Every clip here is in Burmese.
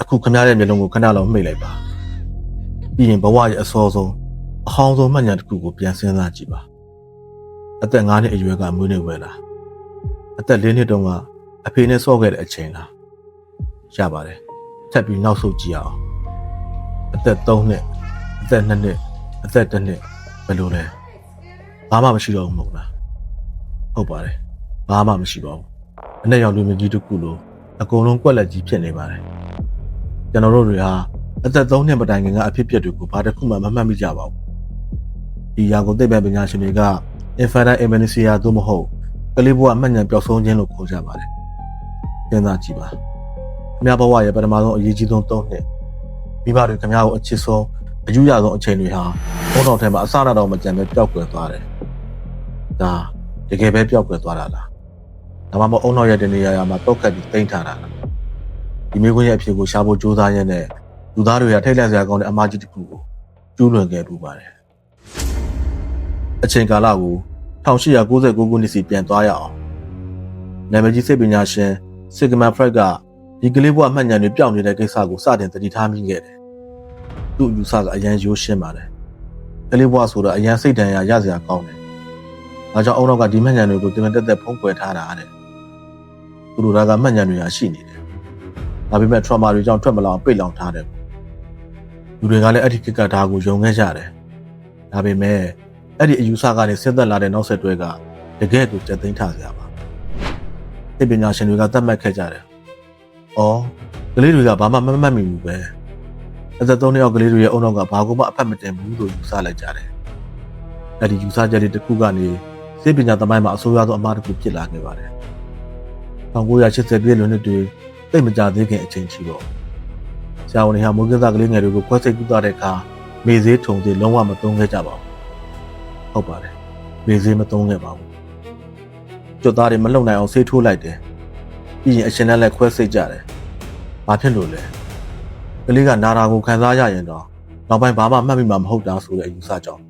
အခုခမရတဲ့မျိုးလုံးကိုခဏလောက်မှိတ်လိုက်ပါပြီးရင်ဘဝရဲ့အစောဆုံးအဟောင်းဆုံးမှတ်ဉာဏ်တစ်ခုကိုပြန်စဉ်းစားကြည့်ပါအသက်9နှစ်အရွယ်ကမွေးနေ့ဝယ်လာအသက်4နှစ်တုန်းကအဖေနဲ့ဆော့ခဲ့တဲ့အချိန်လားရပါတယ်ထပ်ပြီးနောက်ဆုတ်ကြည့်အောင်အသက်3နှစ်အသက်2နှစ်အသက်1နှစ်ဘယ်လိုလဲဘာမှမရှိတော့ဘူးမဟုတ်လားဟုတ်ပါတယ်ဘာမှမရှိပါဘူးအနဲ့ရောင်လူမျိုးကြီးတစ်ခုလိုအကုန်လုံးကွက်လက်ကြီးဖြစ်နေပါတယ်ကျွန်တော်တို့တွေဟာအသက်3နှစ်မတိုင်ခင်ကအဖြစ်အပျက်တွေကိုဘာတစ်ခုမှမမှတ်မိကြပါဘူးဒီຢာကိုသိပ္ပံပညာရှင်တွေက infinite amnesia သို့မဟုတ်ကလေးဘဝမှတ်ဉာဏ်ပျောက်ဆုံးခြင်းလို့ခေါ်ကြပါတယ်စဉ်းစားကြည့်ပါခင်ဗျားဘဝရဲ့ပထမဆုံးအရေးကြီးဆုံး3နှစ်မိဘတွေခင်ဗျားကိုအချစ်ဆုံးအယူရဆုံးအချိန်တွေဟာဘုံတော်ထဲမှာအစရတော်မကြံပဲပျောက်ကွယ်သွားတယ်ဒါတကယ်ပဲပျောက်ကွယ်သွားတာလားဒါမှမဟုတ်အုံနောက်ရဲ့တနေရာမှာတောက်ခတ်ပြီးတိမ့်ထားတာလားဒီမိခွန်းရဲ့အဖြစ်ကိုရှာဖို့ကြိုးစားရင်းနဲ့လူသားတွေကထိတ်လန့်စရာကောင်းတဲ့အမှားကြီးတစ်ခုကိုကျူးလွန်ခဲ့ပူပါတယ်အချိန်ကာလကို1899ခုနှစ်စီပြန်သွားရအောင်နာမည်ကြီးစိတ်ပညာရှင်စစ်ဂမန်ဖရက်က ဒီကလေးဘဝမှတ်ဉာဏ်တွေပျောက်နေတဲ့ကိစ္စကိုစတင်သတိထားမိခဲ့တယ်။သူ့ယူဆကအရန်ရိုးရှင်းပါတယ်။ကလေးဘဝဆိုတာအရန်စိတ်ဒဏ်ရာရစရာကောင်းတယ်။ဒါကြောင့်အုံနောက်ကဒီမှတ်ဉာဏ်တွေကိုတင်တက်တက်ဖုံးကွယ်ထားတာတဲ့။သူတို့ကမှတ်ဉာဏ်တွေရှိနေတယ်။ဒါပေမဲ့ trauma တွေကြောင့်ထွက်မလာအောင်ပိတ်လောင်ထားတယ်။လူတွေကလည်းအဲ့ဒီကိကဒါကိုယုံခဲ့ကြတယ်။ဒါပေမဲ့အဲ့ဒီအယူဆကနေဆင်းသက်လာတဲ့နောက်ဆက်တွဲကတကယ်ကိုကြက်သိမ်းထားစရာပါ။သိပညာရှင်တွေကသတ်မှတ်ခဲ့ကြတယ်။အော်ကလေးတွေကဘာမှမမှတ်မိဘူးပဲ။အသက်3နှစ်အောက်ကလေးတွေရဲ့အုံနောက်ကဘာကိုမှအဖတ်မတင်ဘူးလို့ယူဆလိုက်ကြတယ်။အဲ့ဒီယူဆချက်တွေတစ်ခုကနေစိတ်ပညာသမိုင်းမှာအဆိုးရွားဆုံးအမှားတစ်ခုဖြစ်လာခဲ့ပါတယ်။1980ပြည့်လွန်နှစ်တွေသိမကြသေးခင်အချိန်ချီတော့ဆရာဝန်တွေဟာမိုးကင်းသားကလေးငယ်တွေကိုခွဲစိတ်ကုသတဲ့အခါမေဈေးထုံဈေးလုံးဝမသုံးခဲ့ကြပါဘူး။ဟုတ်ပါတယ်။မေဈေးမသုံးခဲ့ပါဘူး။ကျွတ်သားတွေမလှုပ်နိုင်အောင်ဆေးထိုးလိုက်တယ်။ပြီးရင်အရှင်နဲ့လည်းခွဲစိတ်ကြတယ်။ဘာဖြစ်လို့လဲ။ကလေးကနာတာကိုခံစားရရင်တော့နောက်ပိုင်းဘာမှမှတ်မိမှာမဟုတ်တာဆိုတဲ့အယူဆကြောင့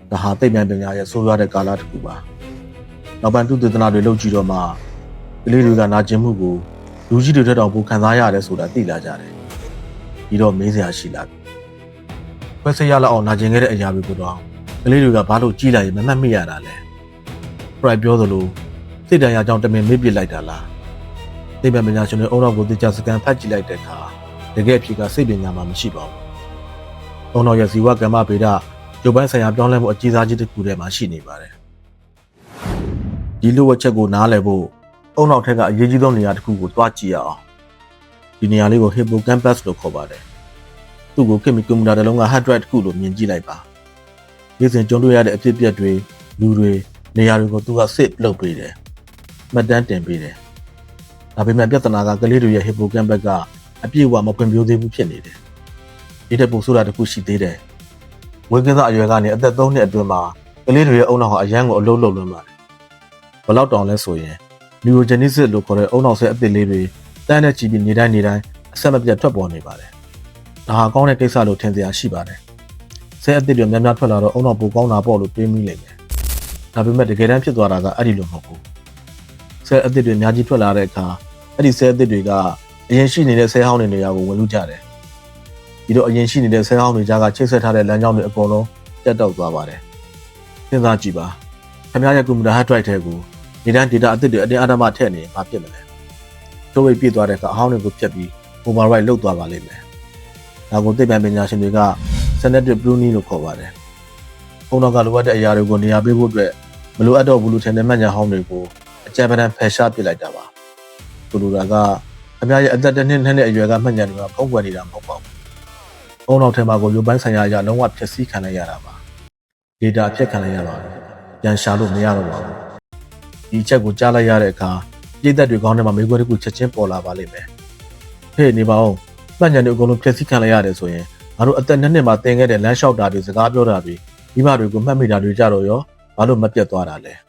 ်ဒါဟာသိပ္ပံပညာရဲ့ဆိုးရွားတဲ့ကာလတစ်ခုပါ။နောက်ပိုင်းသူသေသနာတွေလုပ်ကြည့်တော့မှကလေးတွေကနာကျင်မှုကိုလူကြီးတွေတက်တော့ပိုခံစားရတယ်ဆိုတာသိလာကြတယ်။ပြီးတော့မေးစရာရှိလာပြီ။ခွဲစိတ်ရလောက်အောင်နာကျင်ခဲ့တဲ့အရာတွေကိုတော့ကလေးတွေကဘာလို့ကြီးလာရင်မမှတ်မိရတာလဲ။ Pride ပြောသလိုစိတ်တရားကြောင့်တမင်မေ့ပစ်လိုက်တာလား။သိပ္ပံပညာရှင်တွေအုံနောက်ကိုသိချစကန်ဖတ်ကြည့်လိုက်တဲ့အခါတကယ်အဖြစ်ကစိတ်ပညာမှာမရှိပါဘူး။အုံနောက်ရဲ့ဇီဝကမ္မဗေဒရုပ်ပိုင်းဆိုင်ရာပြောင်းလဲမှုအကြီးစားကြီးတစ်ခုထဲမှာရှိနေပါတယ်။ဒီလိုဝက်ချက်ကိုနားလည်ဖို့အုံနောက်ထက်ကအရေးကြီးဆုံးနေရာတစ်ခုကိုတွားကြည့်ရအောင်။ဒီနေရာလေးကို hippocampus လို့ခေါ်ပါတယ်။သူ့ကိုကွန်ပျူတာတစ်လုံးက hard drive တစ်ခုလိုမြင်ကြည့်လိုက်ပါ။ဒီစဉ်ကြုံတွေ့ရတဲ့အဖြစ်အပျက်တွေလူတွေနေရာတွေကိုသူက save လုပ်ပေးတယ်။မှတ်တမ်းတင်ပေးတယ်။ဒါပေမဲ့ပြဿနာကကလေးတွေရဲ့ hippocampus ကအပြည့်အဝမဖွံ့ဖြိုးသေးဘူးဖြစ်နေတယ်။ဒီတဲ့ပုံဆိုတာတစ်ခုရှိသေးတယ်။ဝေကင်းသားအရွယ်ကနေအသက်3နှစ်အတွင်းမှာကလေးတွေရဲ့အုံနောက်ဟာအရန်ကိုအလုံးလုံးလွန်းပါတယ်။ဘလောက်တောင်လဲဆိုရင် neurogenesis လို့ခေါ်တဲ့အုံနောက်ဆဲအသစ်လေးတွေတန်းတဲ့ချီပြီးနေတိုင်းအဆက်မပြတ်ထွက်ပေါ်နေပါတယ်။ဒါဟာကောင်းတဲ့ကိစ္စလို့ထင်စရာရှိပါတယ်။ဆဲအသစ်တွေများများထွက်လာတော့အုံနောက်ပိုကောင်းတာပေါ့လို့တွေးမိလိမ့်မယ်။ဒါပေမဲ့တကယ်တမ်းဖြစ်သွားတာကအဲ့ဒီလိုမဟုတ်ဘူး။ဆဲအသစ်တွေအများကြီးထွက်လာတဲ့အခါအဲ့ဒီဆဲအသစ်တွေကအရင်ရှိနေတဲ့ဆဲဟောင်းတွေနေရာကိုဝင်လူကြတယ်။ဒီတော့အရင်ရှိနေတဲ့ဆဲဟောင်းတွေကြားကချိတ်ဆက်ထားတဲ့လမ်းကြောင်းတွေအကုန်လုံးပြတ်တောက်သွားပါတယ်။စဉ်းစားကြည့်ပါ။ခင်ဗျားရဲ့ကွန်ပျူတာ hard drive ထဲကိုဒီတိုင်း data အသစ်တွေအတင်းအဓမ္မထည့်နေရင်ဘာဖြစ်မလဲ။တိုးဝိတ်ပြည့်သွားတဲ့အခါအဟောင်းတွေကိုဖြတ်ပြီး override လုပ်သွားပါလိမ့်မယ်။ဒါကိုသိပ္ပံပညာရှင်တွေက selective pruning လို့ခေါ်ပါတယ်။အုံနောက်ကလိုအပ်တဲ့အရာတွေကိုနေရာပေးဖို့အတွက်မလိုအပ်တော့ဘူးလို့ထင်တဲ့မှတ်ဉာဏ်ဟောင်းတွေကိုအကြံပဒံဖယ်ရှားပစ်လိုက်တာပါ။ဆိုလိုတာကအများရဲ့အသက်တစ်နှစ်နဲ့အရွယ်ကမှတ်ဉာဏ်တွေကဖုံးကွယ်နေတာမဟုတ်ပါဘူး။အုံနောက်ထဲမှာကိုရုပ်ပိုင်းဆိုင်ရာအရာလုံးဝဖျက်ဆီးခံလိုက်ရတာပါ။ data အဖြစ်ခံလိုက်ရပါဘူး။ပြန်ရှာလို့မရတော့ပါဘူး။ဒီချက်ကိုကြားလိုက်ရတဲ့အခါပြည်သက်တွေကောင်းတဲ့မှာမိခွဲတစ်ခုချက်ချင်းပေါ်လာပါလိမ့်မယ်။ဟေ့နေပါဦး။မှတ်ဉာဏ်တွေအကုန်လုံးဖျက်ဆီးခံလိုက်ရတယ်ဆိုရင်ငါတို့အသက်2နှစ်မှာသင်ခဲ့တဲ့လမ်းလျှောက်တာတွေစကားပြောတာတွေမိဘတွေကိုမှတ်မိတာတွေကြတော့ရောဘာလို့မပြတ်သွားတာလဲ။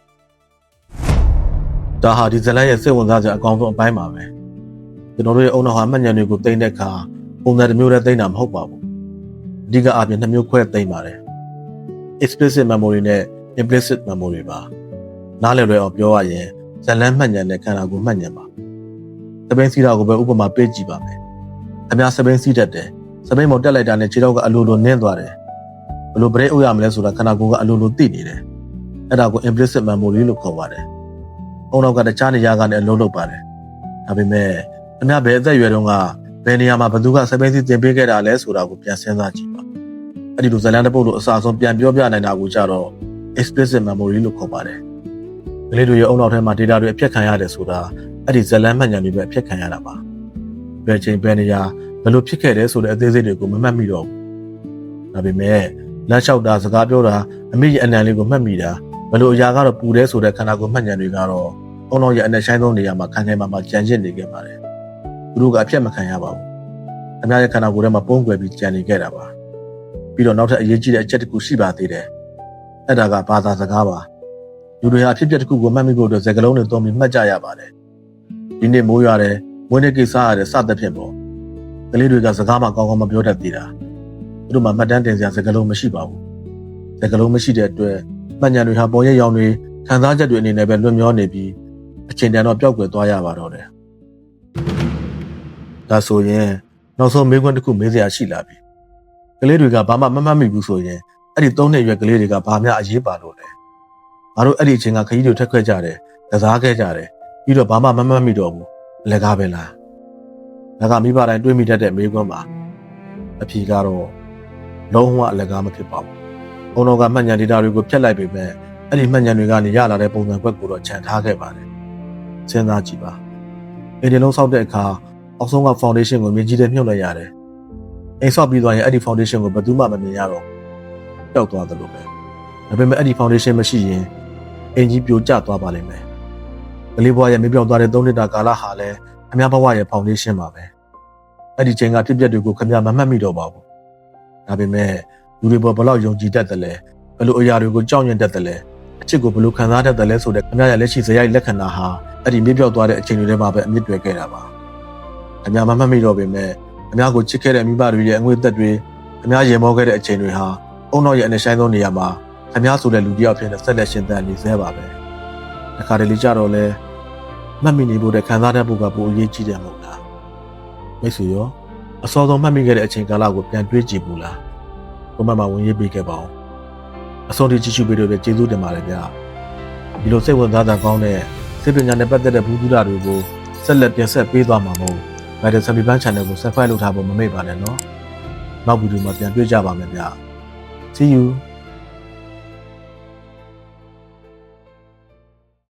ဒါဟာဒီဇလန်ရဲ့စိတ်ဝင်စားစရာအကောင်းဆုံးအပိုင်းပါပဲ။ကျွန်တော်တို့ရဲ့အုံနောက်ဟာမှတ်ဉာဏ်တွေကိုသိမ့်တဲ့အခါပုံစံတစ်မျိုးတည်းသိမ့်တာမဟုတ်ပါဘူး။အဓိကအားဖြင့်2မျိုးခွဲသိမ့်ပါတယ်။ explicit memory နဲ့ implicit memory ပါ။နားလည်လွယ်အောင်ပြောရရင်ဇလန်မှတ်ဉာဏ်နဲ့ခန္ဓာကိုယ်မှတ်ဉာဏ်ပါ။တပင်းစီတာကိုပဲဥပမာပေးကြည့်ပါမယ်။ အများစပိန်စီးတတ်တယ်စပိန်ပေါ်တက်လိုက်တာနဲ့ခြေထောက်ကအလိုလိုနင်းသွားတယ်ဘလို့ဘရိတ်အုပ်ရမလဲဆိုတာခန္ဓာကိုယ်ကအလိုလိုသိနေတယ်အဲ့ဒါကို implicit memory လို့ခေါ်ပါတယ်အုံနောက်ကတခြားနေရာကနေအလုံးလုပ်ပါတယ်ဒါပေမဲ့အများဘယ်အသက်အရွယ်တုန်းကဘယ်နေရာမှာဘသူကစပိန်စီးတင်ပေးခဲ့တာလဲဆိုတာကိုပြန်စဉ်းစားကြည့်ပါအဲ့ဒီလိုဇလန်တစ်ပုဒ်လို့အစားဆုံးပြန်ပြောပြနိုင်တာကိုကြတော့ explicit memory လို့ခေါ်ပါတယ်ကလေးတွေရဲ့အုံနောက်ထဲမှာ data တွေအဖြတ်ခံရတယ်ဆိုတာအဲ့ဒီဇလန်မှတ်ဉာဏ်တွေပဲအဖြတ်ခံရတာပါဘယ်ချိန်ဘယ်နေရာဘယ်လိုဖြစ်ခဲ့တယ်ဆိုတဲ့အသေးစိတ်တွေကိုမမှတ်မိတော့ဘူးဒါပေမဲ့လက်လျှောက်တာစကားပြောတာအမိရဲ့အနံလေးကိုမှတ်မိတာဘယ်လိုအရာကတော့ပူတယ်ဆိုတဲ့ခန္ဓာကိုယ်မှတ်ဉာဏ်တွေကတော့အုံနောက်ရဲ့အနက်ဆိုင်ဆုံးနေရာမှာခံခဲ့မှာကြံ့ကျင့်နေခဲ့ပါတယ်သူတို့ကအဖြတ်မခံရပါဘူးအများရဲ့ခန္ဓာကိုယ်ထဲမှာပုံကွယ်ပြီးကြံနေခဲ့တာပါပြီးတော့နောက်ထပ်အရေးကြီးတဲ့အချက်တစ်ခုရှိပါသေးတယ်အဲ့ဒါကဘာသာစကားပါလူတွေဟာအဖြစ်အပျက်တစ်ခုကိုမှတ်မိဖို့အတွက်စကားလုံးတွေသုံးပြီးမှတ်ကြရပါတယ်ဒီနေ့မိုးရတယ်မွေးနေ့ကိစ္စရတယ်စသဖြင့်ပေါ့ကလေးတွေကစကားမှကောင်းကောင်းမပြောတတ်သေးတာသူတို့မှမှတ်တမ်းတင်စရာစကားလုံးမရှိပါဘူးစကားလုံးမရှိတဲ့အတွက်မှတ်ဉာဏ်တွေဟာပေါ်ရရောင်တွေခံစားချက်တွေအနေနဲ့ပဲလွတ်မျောနေပြီးအချိန်တန်တော့ပျောက်ကွယ်သွားရပါတော့တယ်ဒါဆိုရင်နောက်ဆုံးမေးခွန်းတစ်ခုမေးစရာရှိလာပြီကလေးတွေကဘာမှမမှတ်မိဘူးဆိုရင်အဲ့ဒီ3နှစ်အရွယ်ကလေးတွေကဘာမှအရေးပါလို့လဲငါတို့အဲ့ဒီအချိန်ကခရီးတွေထက်ခွက်ကြတယ်ကစားခဲ့ကြတယ်ပြီးတော့ဘာမှမမှတ်မိတော့ဘူးအလကားပဲလားဒါကမိဘတိုင်းတွေးမိတတ်တဲ့မေးခွန်းပါအဖြေကတော့လုံးဝအလကားမဖြစ်ပါဘူးဘုံတော်ကမှတ်ဉာဏ်ဒေတာတွေကိုဖျက်လိုက်ပေမဲ့အဲ့ဒီမှတ်ဉာဏ်တွေကနေရလာတဲ့ပုံစံကွက်ကိုတော့ခြံထားခဲ့ပါတယ်စဉ်းစားကြည့်ပါအိမ်ဒီလုံးဆောက်တဲ့အခါအောက်ဆုံးက foundation ကိုမြင့်ကြီးတဲ့မြှုပ်လိုက်ရတယ်အိမ်ဆောက်ပြီးသွားရင်အဲ့ဒီ foundation ကိုဘယ်သူမှမမြင်ရတော့ပျောက်သွားသလိုပဲဒါပေမဲ့အဲ့ဒီ foundation မရှိရင်အင်ကြီးပြိုကျသွားပါလိမ့်မယ်ကလေးဘွားရဲ့မေးပြောင်းသွားတဲ့3နှစ်တာကာလဟာလည်းခမရဘဝရဲ့ foundation ပါပဲအဲ့ဒီချိန်ကဖြစ်ပျက်တွေကိုခမရမမှတ်မိတော့ပါဘူးဒါပေမဲ့လူတွေပေါ်ဘလောက်ယုံကြည်တတ်တယ်လဲဘယ်လိုအရာတွေကိုကြောက်ရွံ့တတ်တယ်လဲအချစ်ကိုဘယ်လိုခံစားတတ်တယ်လဲဆိုတဲ့ခမရရဲ့လက်ရှိဇယိုက်လက္ခဏာဟာအဲ့ဒီမေးပြောင်းသွားတဲ့အချိန်တွေထဲမှာပဲအမြင့်တွယ်ခဲ့တာပါခမရမမှတ်မိတော့ပေမဲ့ခမရကိုချစ်ခဲ့တဲ့မိဘတွေရဲ့အငွေသက်တွေခမရရေမောခဲ့တဲ့အချိန်တွေဟာအုံနောက်ရဲ့အနေဆိုင်ဆုံးနေရာမှာခမရဆိုတဲ့လူတစ်ယောက်ဖြစ်နေဆက်လက်ရှင်သန်နေသေးပါပဲတခါတလေကြတော့လဲမှတ်မိနေဖို့တဲ့ခံစားတတ်ဖို့ကပိုအရေးကြီးတယ်မဟုတ်လားမိတ်ဆွေရောအစောဆုံးမှတ်မိခဲ့တဲ့အချိန်ကာလကိုပြန်တွေးကြည့်ဘူးလားဘုမမှာဝင်ရေးပေးခဲ့ပါအောင်အစောထိကြည့်ရှုပေးလို့ကျေးဇူးတင်ပါတယ်ဗျာဒီလိုစိတ်ဝင်စားတာကောင်းတဲ့စိတ်ပညာနဲ့ပတ်သက်တဲ့ဘူးတူတာတွေကိုဆက်လက်တင်ဆက်ပေးသွားမှာမို့Vital Family Plan Channel ကို Subscribe လုပ်ထားဖို့မမေ့ပါနဲ့နော်နောက်ဗီဒီယိုမှာပြန်တွေ့ကြပါမယ်ဗျာ See you